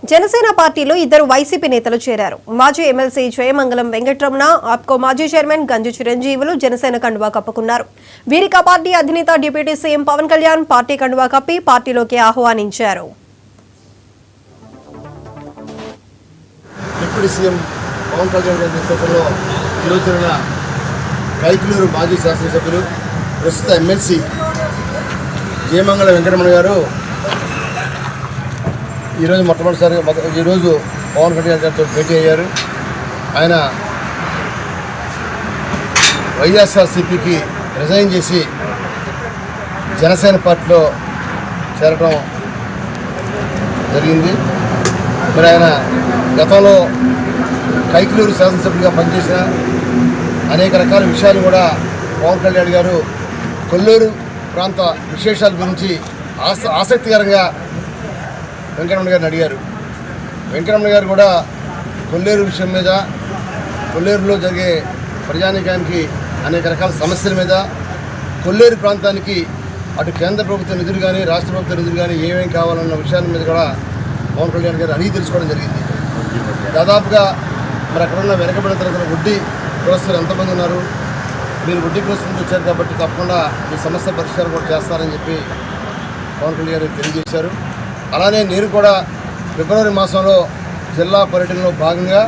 జనసేన పార్టీలో ఇద్దరు వైసీపీ నేతలు చేరారు. మాజీ ఎమ్మెల్సీ జయమంగళం వెంకటరమణ, ఆప్కో మాజీ చైర్మన్ గంజి చిరంజీవులు జనసేన కండువా కప్పుకున్నారు. వీరికి ఆ పార్టీ అధినేత deputy CM Pawan Kalyan party కండువా కప్పి పార్టీలోకి ఆహ్వానించారు. డిప్యూటీ సీఎం పవన్ కళ్యాణ్ గారి నేతృత్వంలో ఈరోజు జరిగిన కైకిలూరు మాజీ శాసనసభ్యులు ప్రస్తుత ఎమ్మెల్సీ జయమంగళం వెంకటరమణ గారు ఈరోజు మొట్టమొదటిసారిగా ఈరోజు పవన్ కళ్యాణ్ గారితో భేటీ అయ్యారు. ఆయన వైఎస్ఆర్సీపీకి రిజైన్ చేసి జనసేన పార్టీలో చేరడం జరిగింది. మరి ఆయన గతంలో కైకిలూరు శాసనసభ్యులుగా పనిచేసిన అనేక రకాల విషయాలు కూడా పవన్ కళ్యాణ్ గారు కొల్లూరు ప్రాంత విశేషాల గురించి ఆసక్తికరంగా వెంకటరమణ గారిని అడిగారు. వెంకటరమణ గారు కూడా కొల్లేరు విషయం మీద, కొల్లేరులో జరిగే ప్రజానీకానికి అనేక రకాల సమస్యల మీద, కొల్లేరు ప్రాంతానికి అటు కేంద్ర ప్రభుత్వ నిధులు కానీ రాష్ట్ర ప్రభుత్వ నిధులు కానీ ఏమేమి కావాలన్న విషయాల మీద కూడా పవన్ కళ్యాణ్ గారు అడిగి తెలుసుకోవడం జరిగింది. దాదాపుగా మరి అక్కడున్న వెనకబడిన తరగతి వడ్డీ కులస్తులు ఎంతమంది ఉన్నారు, మీరు వడ్డీ కులస్తు నుంచి వచ్చారు కాబట్టి తప్పకుండా ఈ సమస్య పరిష్కారం కూడా చేస్తారని చెప్పి పవన్ కళ్యాణ్ గారు తెలియజేశారు. అలానే నేను కూడా ఫిబ్రవరి మాసంలో జిల్లా పర్యటనలో భాగంగా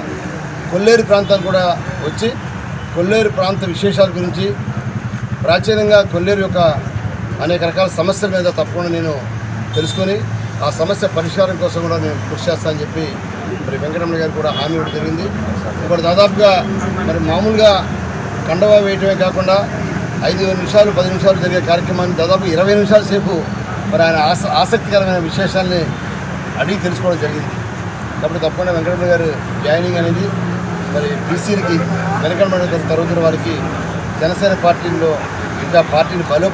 కొల్లేరు ప్రాంతాలు కూడా వచ్చి కొల్లేరు ప్రాంత విశేషాల గురించి, ప్రాచీనంగా కొల్లేరు యొక్క అనేక రకాల సమస్యల మీద తప్పకుండా నేను తెలుసుకొని ఆ సమస్య పరిష్కారం కోసం కూడా నేను కృషి చేస్తానని చెప్పి మరి వెంకటరమణ గారు కూడా హామీ ఇవ్వడం జరిగింది. ఇప్పుడు దాదాపుగా మరి మామూలుగా కండవా వేయటమే కాకుండా 5 నిమిషాలు 10 నిమిషాలు జరిగే కార్యక్రమాన్ని దాదాపు 20 నిమిషాల సేపు మరి ఆయన ఆసక్తికరమైన విశేషాలని అడిగి తెలుసుకోవడం జరిగింది. కాబట్టి తప్పకుండా వెంకటరమణ గారు జాయినింగ్ అనేది మరి బీసీలకి వెనకబడిన తరగతుల వారికి జనసేన పార్టీలో ఇంకా పార్టీని బలోపేతం